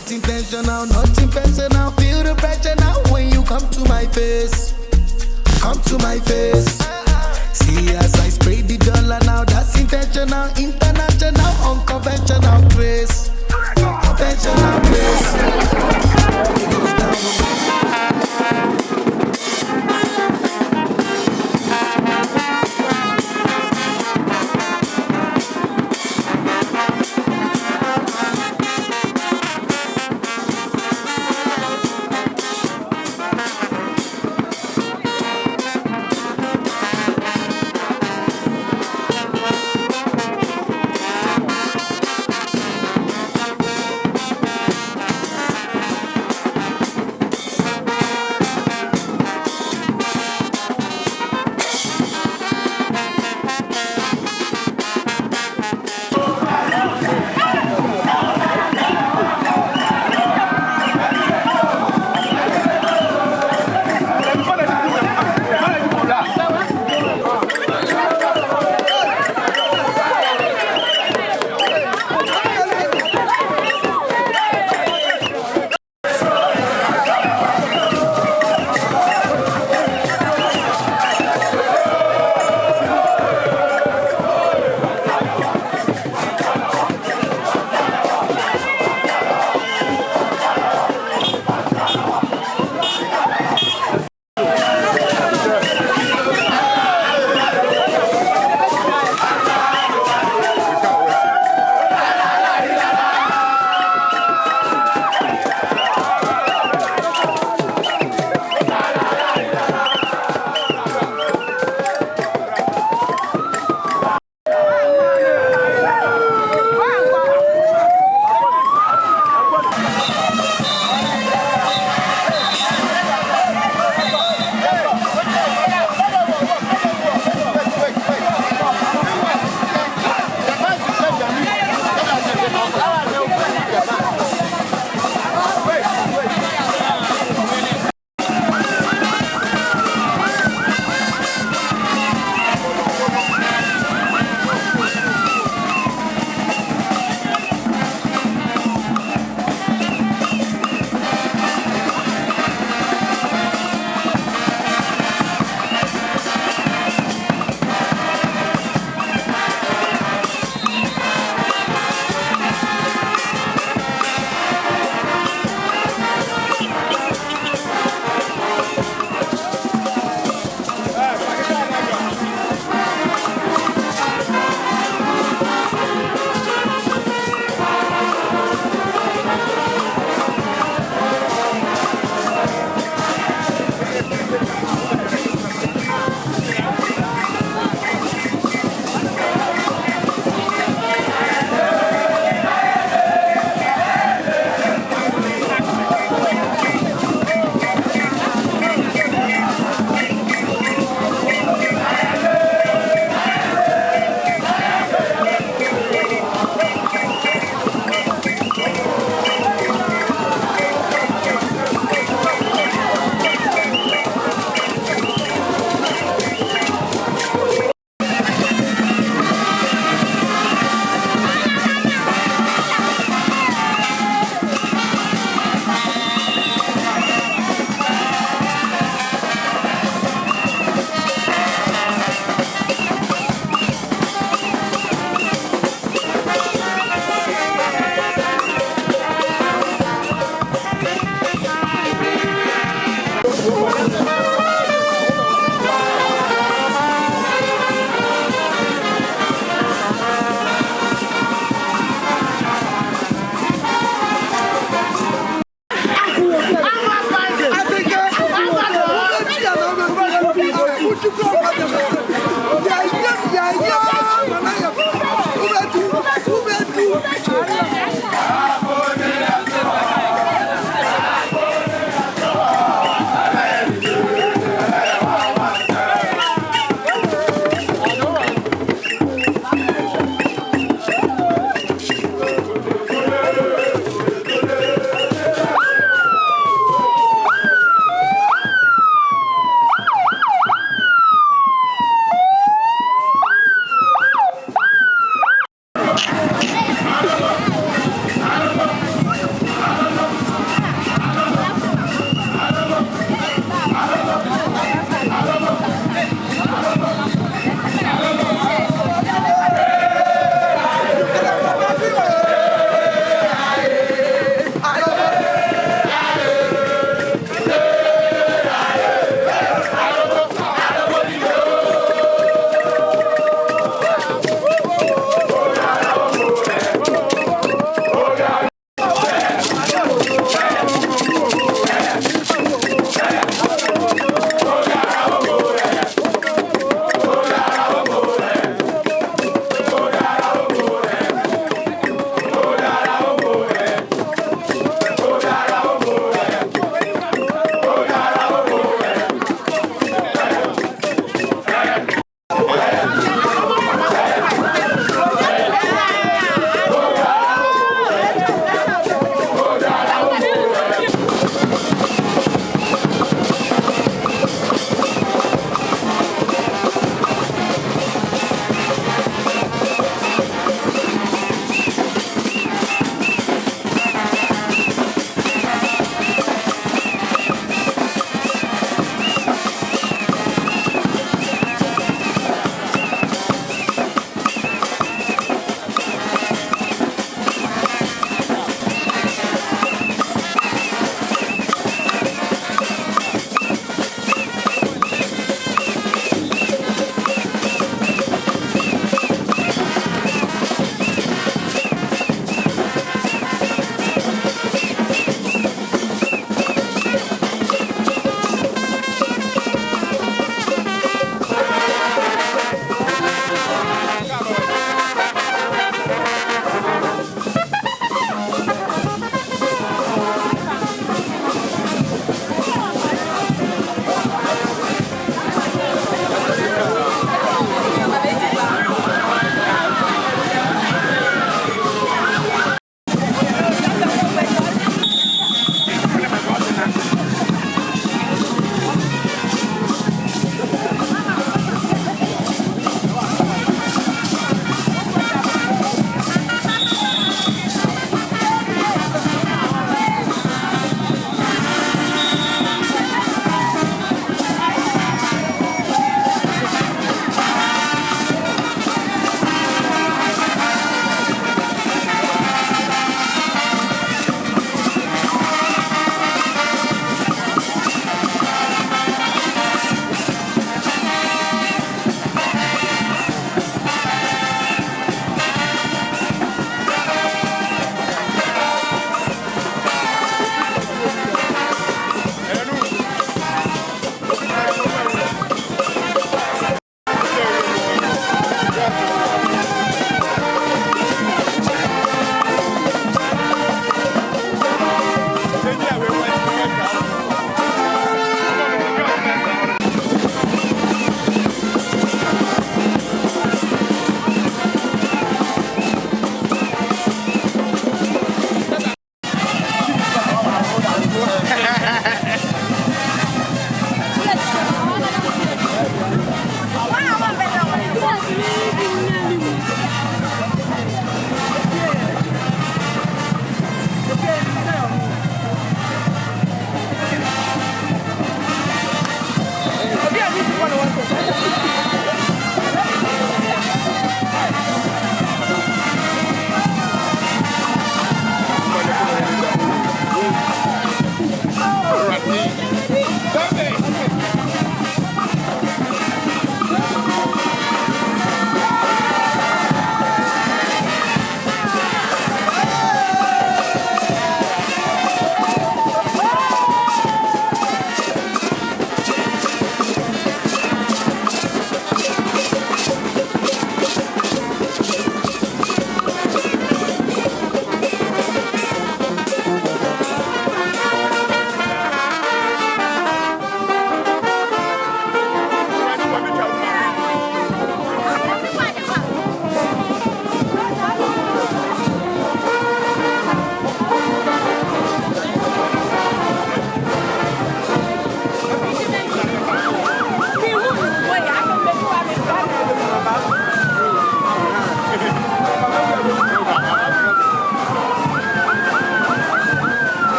Not intentional, not impersonal. Feel the pressure now when you come to my face. Come to my face. See as I spray the dollar now, that's intentional, international, unconventional grace. Conventional grace. It goes down.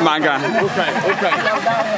Manga. Okay.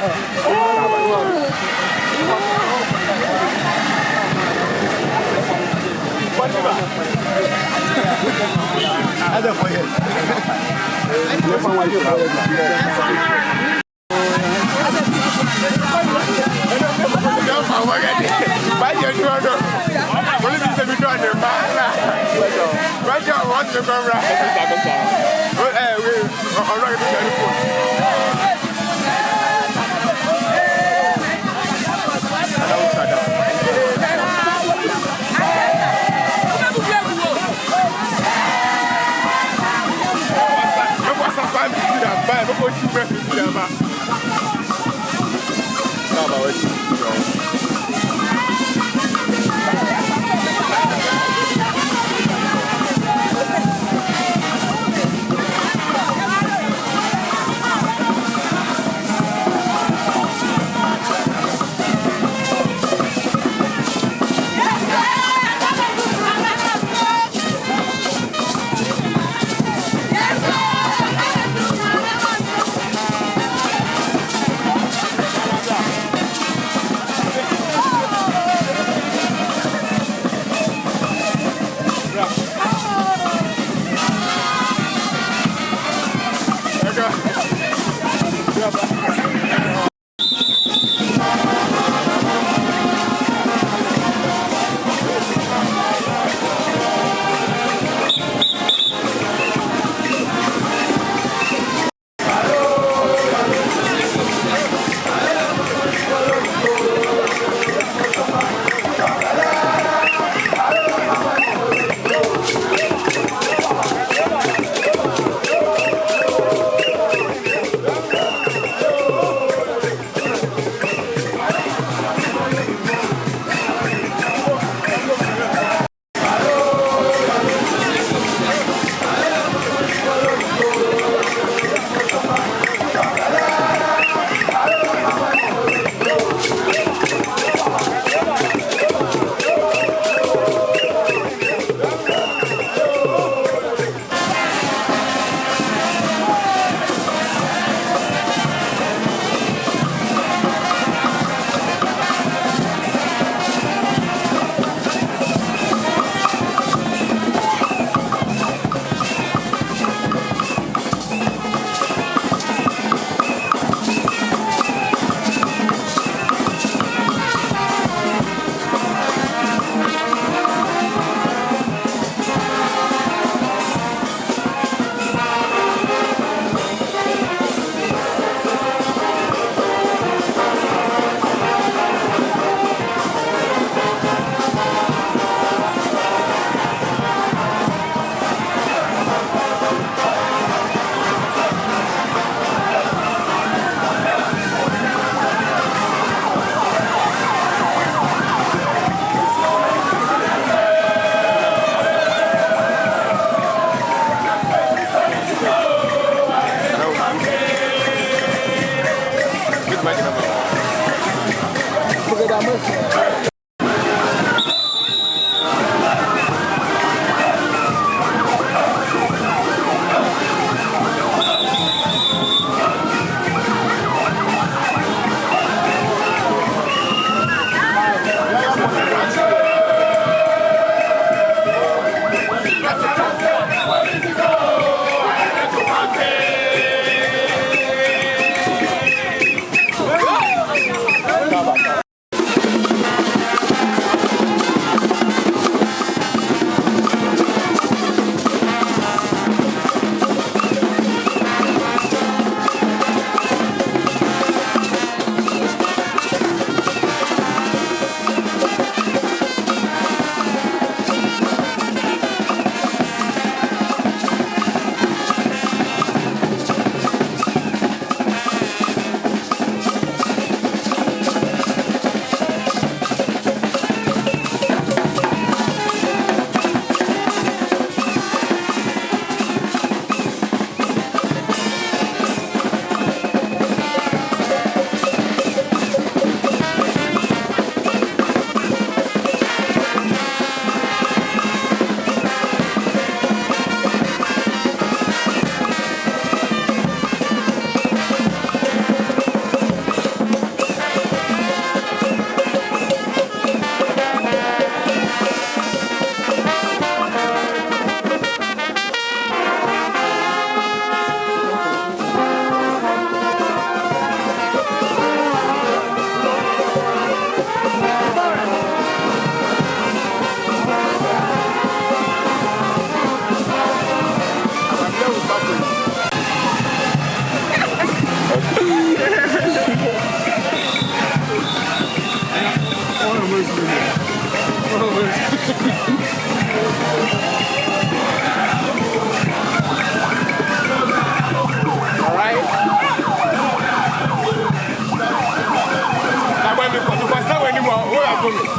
Alright. Now when you pass out anymore, what are you doing?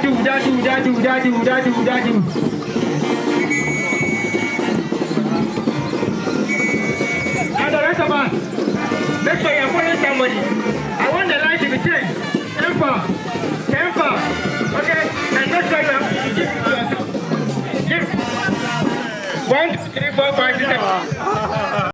And the rest of us, make sure you're following somebody. I want the line to be 10 far. Okay? And make sure you give 1, 2, 3, 4, 5, 6, 7.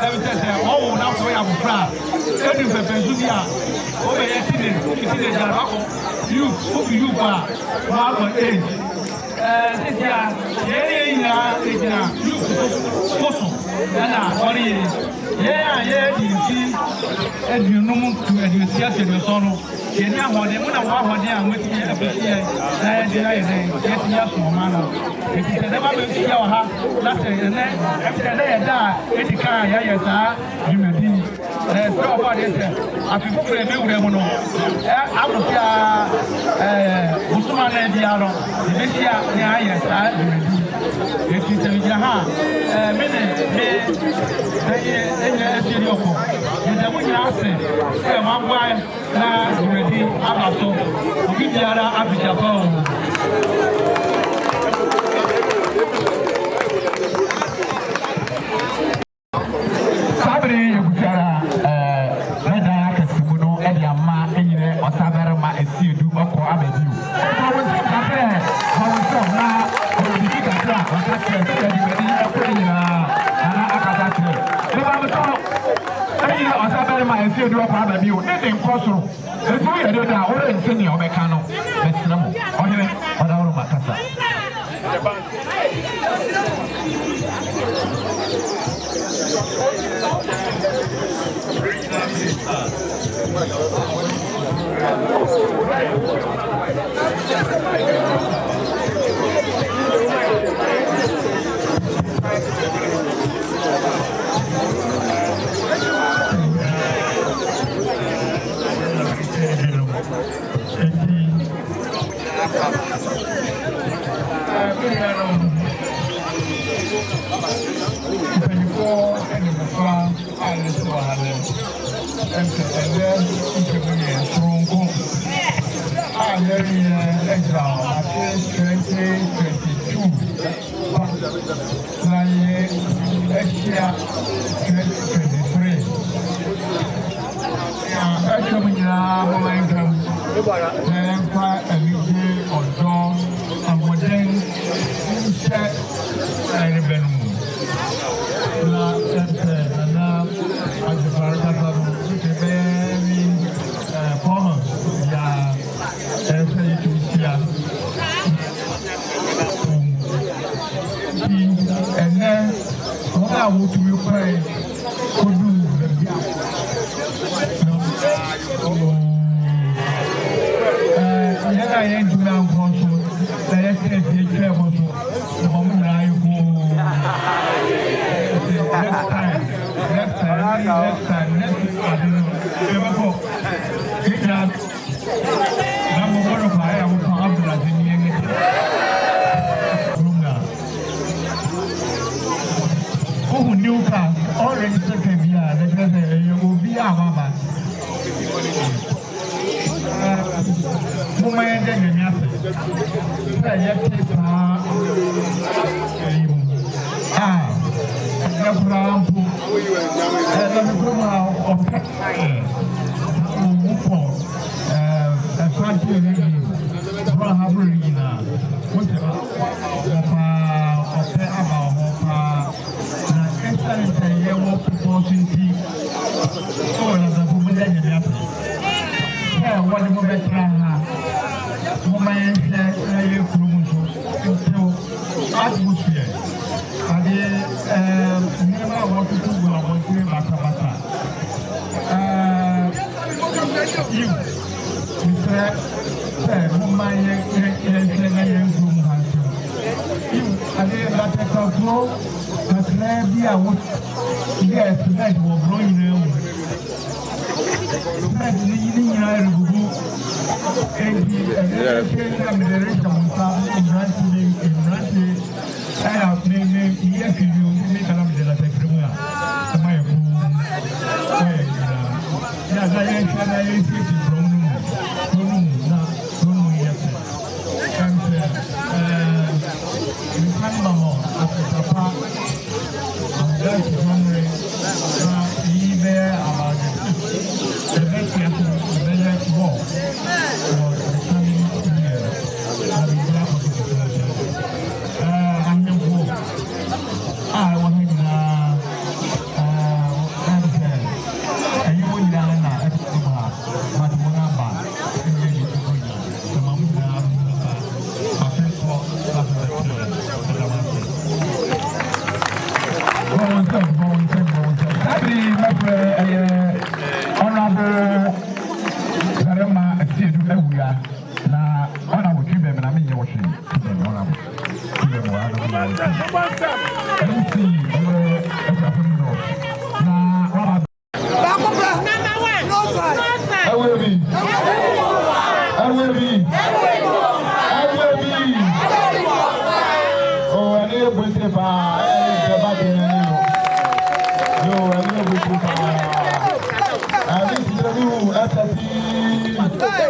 let me tell you, all now so I'm proud. Any Pepesunia, over here, you are age. This year, you you see, and you know, to educate your son. You know, what they want to walk on there with me every year. It is never been to your house. That's it. And then after they die, it's a car. Yes, you may be. There's no about it. I people play me with them. I was here. Muslim and Diallo. This year, yes, you may be. It is a Jaha. Minute. My wife now ready. I'm so. Give the other happy Japan. Sabri, you could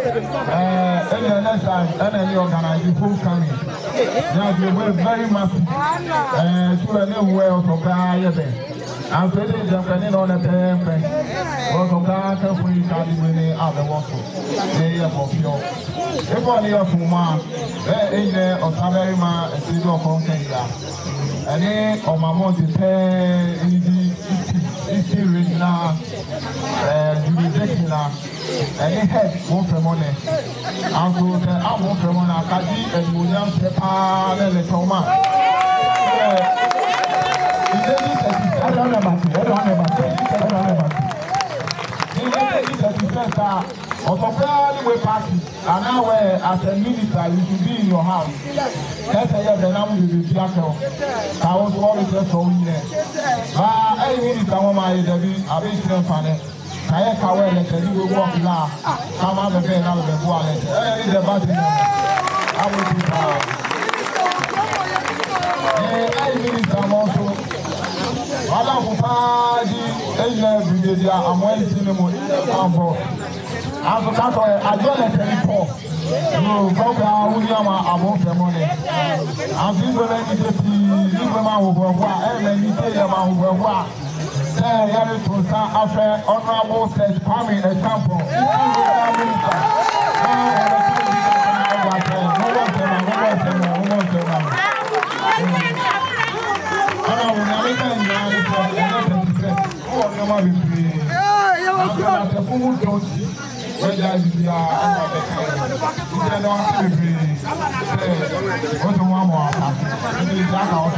And the next time, and then you organize the full coming. Now, you were very massive. To a new way of I'm feeling jumping on the temple. What of that can we carry many other water? They are for pure. If only a Fuma, in there or Sabarima, a city of Honka. And then on my money, easy regional, jurisdictional, and it had one for money. I'm going to have one for money, Kadi, and William Sepa, and the Toma. I don't know about it. Party, and now as a minister, you should be in your house. That's a year the number will be black. I was always just so in there. I minister, I've been still funny. I can't wear it, you will walk now. Come out of bed, out of the wallet. I need a button. I will be proud. I minister also. Madam Party, I'm waiting to move. I'm going to report. No, Boga, William, I want the money. I'm going to leave them out of and you tell them out of say, here is to start after honorable stage, Pami, a sample. When you are under the kind, you don't be what the one more happen. It is that our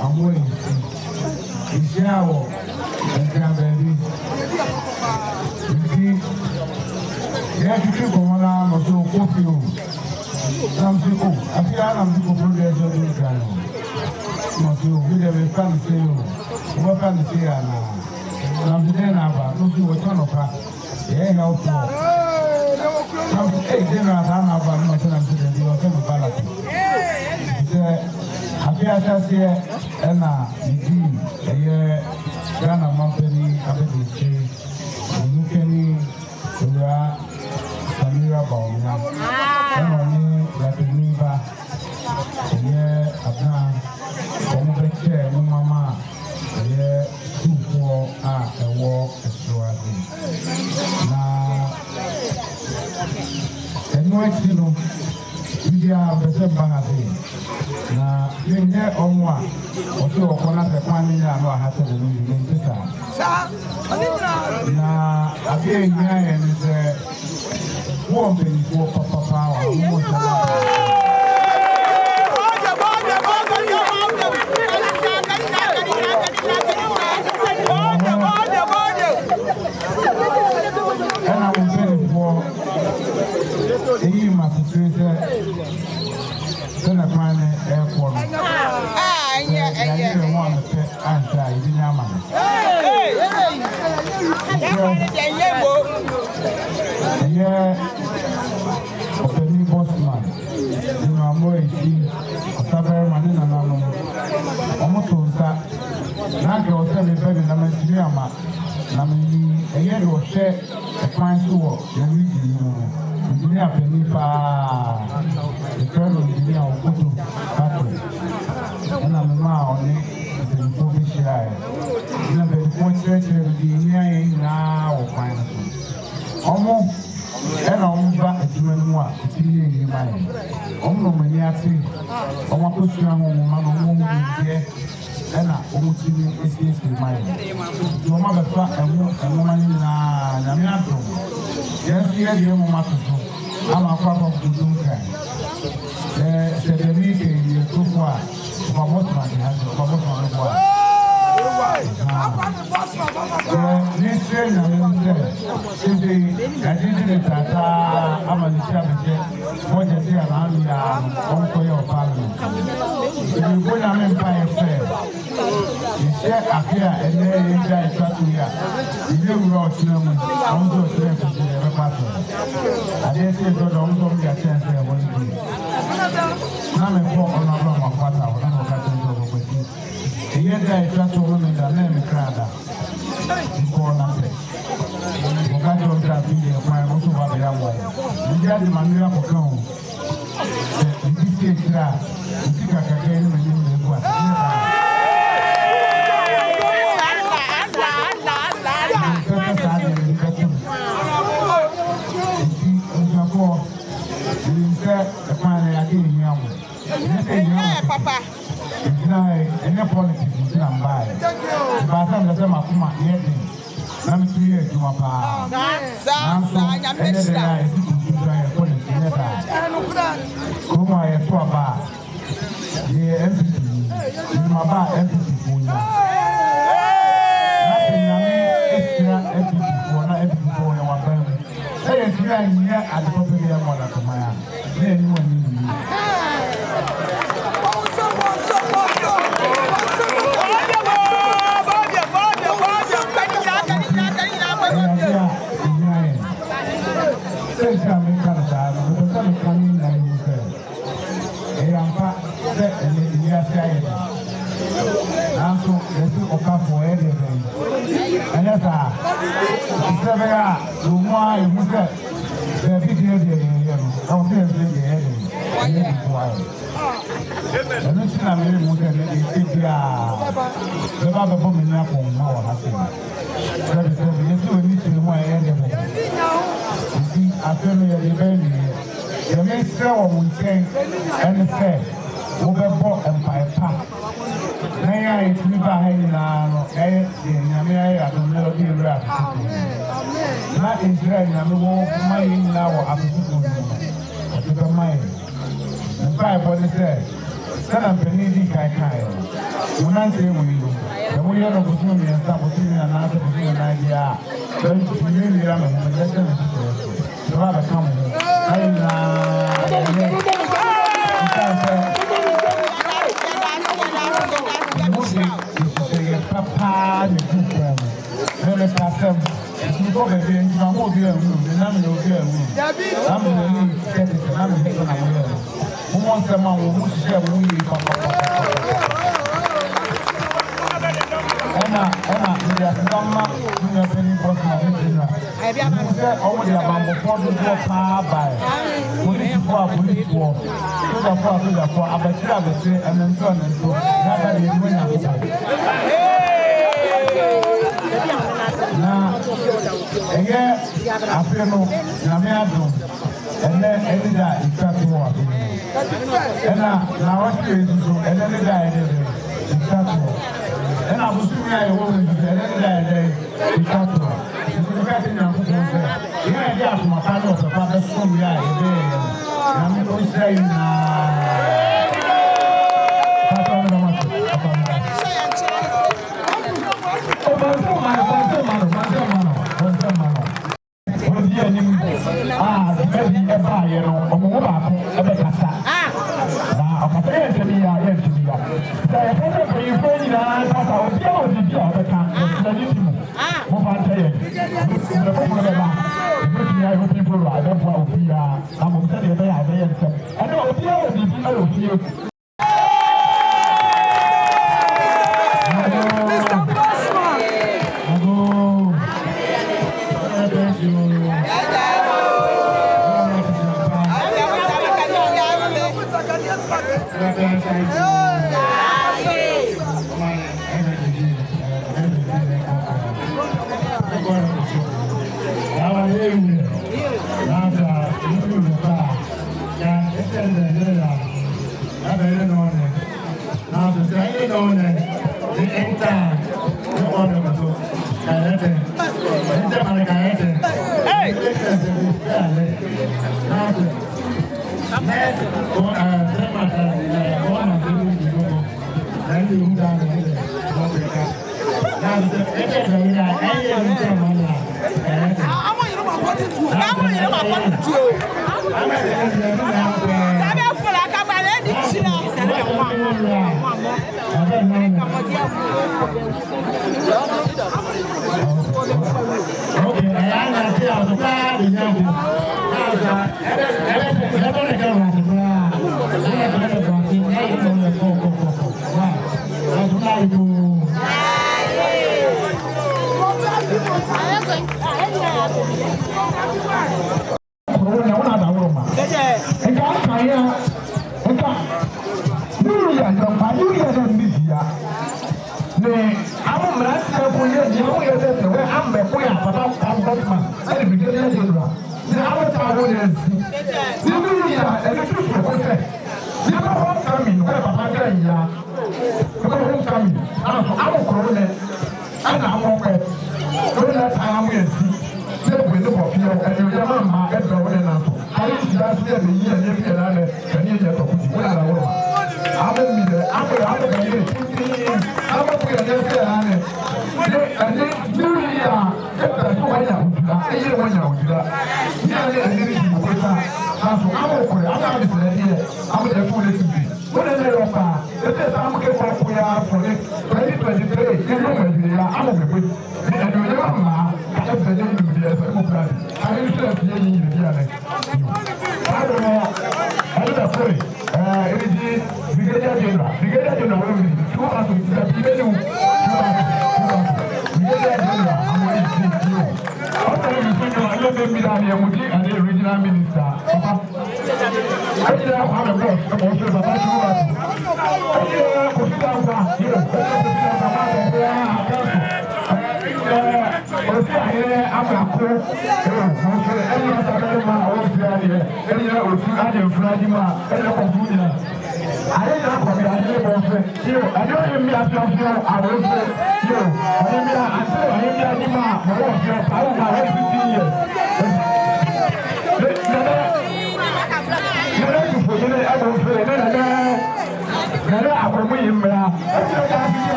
I'm waiting. It's now and baby. You see, you have to keep on around or so coffee. Some people, I feel I'm people from the other guy. Must you be a fancy? What fancy? I'm there now, but no, what kind of car? Yeah, helpful. Hey, dinner, I have a much to the ballot. I just here and indeed a year Ghana Mountain, Abedin, Nukeni, Samira Bauna, and only Latineva, a year Abna, Ombeche, Mama, a year 2-4 a walk extraordinary. Now, and what you know, we are better banana. Na mwenye omwa otu okona se kwani ya no ahata de ni mpesa na abie nya ye ni se wo mpeni ko papa wa mo ana mpeni ko eyi ma Then I find airport. Yeah. One answer, you didn't have of the new bossman. You know, I'm more a Sabarman in an almost that. Now, I was telling better than my Siriama. I mean, a year or share a fine school, engineer Penipa, the colonel engineer of Kutu Patrick, and I'm now on it, the Polish guy. You know, the point the engineer now fine. Almost, and I'm back at Jumenua, to be in mind. Almost many are saying, I want to see a woman here. ɛna wɔn ti ne esiesie mayɛ wɔn abɛfa ɛmo ani na nyame adum yɛn nso yɛ deɛ wɔn ato so ama akɔ akɔ kudu nkan sɛ dɛm yi kɛ yɛ tofo a ɔbɛbɔ de ha so ɔbɛbɔ tuma no bɔ a ne sɛ nyame nsɛ sese yɛde ne taataa ama ne ti abɛkyɛ wɔgyɛ se a n'ano yɛ a ɔnkɔyɛ ɔpaano ɛdibɔ nyame mpa yɛ fɛ yɛhyɛ afe a ɛnɛ yɛgya ɛtwa to yi a yɛyɛ wura ɔkyerɛ mu ɔmo nso ɔkyerɛ ɛfɛsɛ yɛbɛkɔ atɔ adeɛ sɛ ɛdɔdɔ ɔmo nso ɔmo de akyɛn sɛ ɛwɔ ne bi na mekɔ ɔno abɔ ɔmo akɔ ata hɔ na ɔka kyerɛ sɛ ɔmo kɔsi ɛyɛ da ɛtwa to hɔ no da na ɛme kra da nkɔɔ na pɛ ɔka kyerɛ ɔsɛ afi deɛ kwan ɛmo nso wɔ abɛyɛ awɔ yɛ ɛgya de ma mmiri akɔka ho sɛ ɛbi si akyirɛ a ɛsi kakaka ɛne ma nyɛ egu a Papa. Any politics in Ambai. But I'm the same as my head. I'm 3 years to my pa. I'm so come I to a bar. The empty. My bar empty for you. Nothing empty for not empty for your family. Hey, if you are here at the top of your mother to my anyone.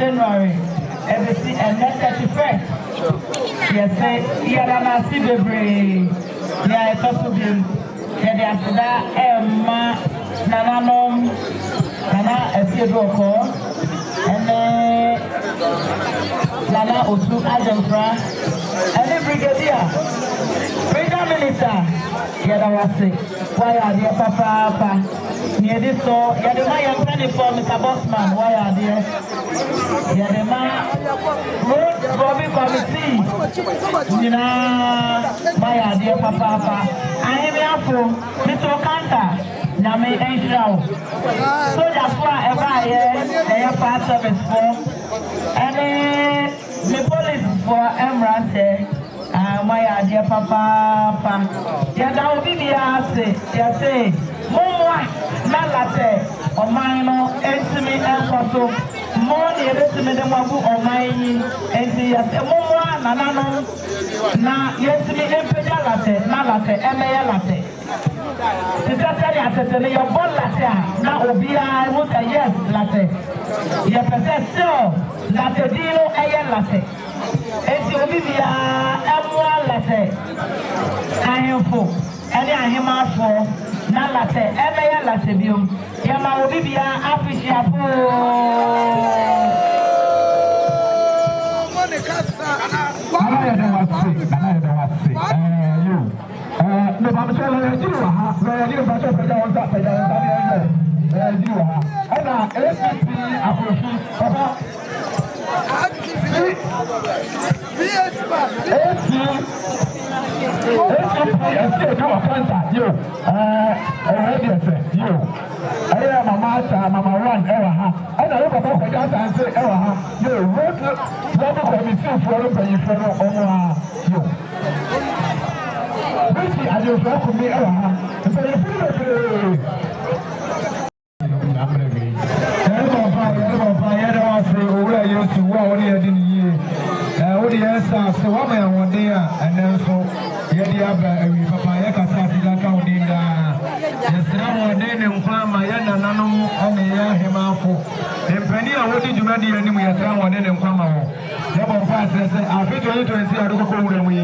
January, everything, and then 31st. Yes, I see the brain. Yeah, it's also been. Yeah, after that, Emma, Nana, Efiodoko, and then Nana Osu Adamfra, and the Brigadier, Brigadier Minister. Yeah, that was it. Why are they, Papa? Near this so, yeah, the man you're planning for Mr. Bossman, why are they? Yeah, the man, road Bobby Committee, you know, why are they, Papa? I am here for Mr. Kanta, Name Angel. So that's why every year they have part service for, and the police for Emrance. Why are they, Papa? Yeah, that will be the answer. Yeah, say, Mama, Larteh, or mine, and me, and Pato, more the me, the Mabu, or mine, and the Mama, Nana, na, yes, me, and Larteh, Larteh, Larteh. The Saturday, your ball Larteh, now, Obia, what a yes, Larteh. Yes, still, Larteh, Dino, Larteh. esi obi bia emwa Larteh ahemfo ene ahemafo na Larteh ebe ya Larteh biom ya ma obi bia appreciate po no baba so la jiru ha na jiru ba so peja wonta ni jiru ha ana APC aprofi papa Mama one ever ha. I know about the gas and say ever ha. You wrote the committee for the pay for you. Basically, I just walk with me ever ha. So you feel Penny, I want you to ready any way at one and come on. Never pass, after 2020, I don't go and we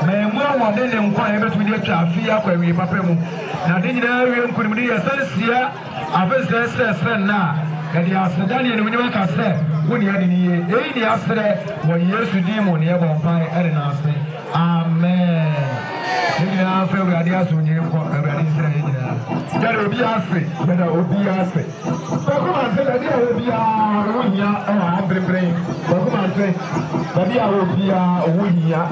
may one day and quiet between the traffic where we papemu. Now, then, there could be a sense here. I first said now, and the Australian and when you can say, when you had in here, yesterday, when years to demon, you have on fire, and I say, Amen. I feel we are there to you for everybody saying, that will be asked, that will be asked. So come and say that there will be a winner, I'm praying. So come and say that there will be a winner.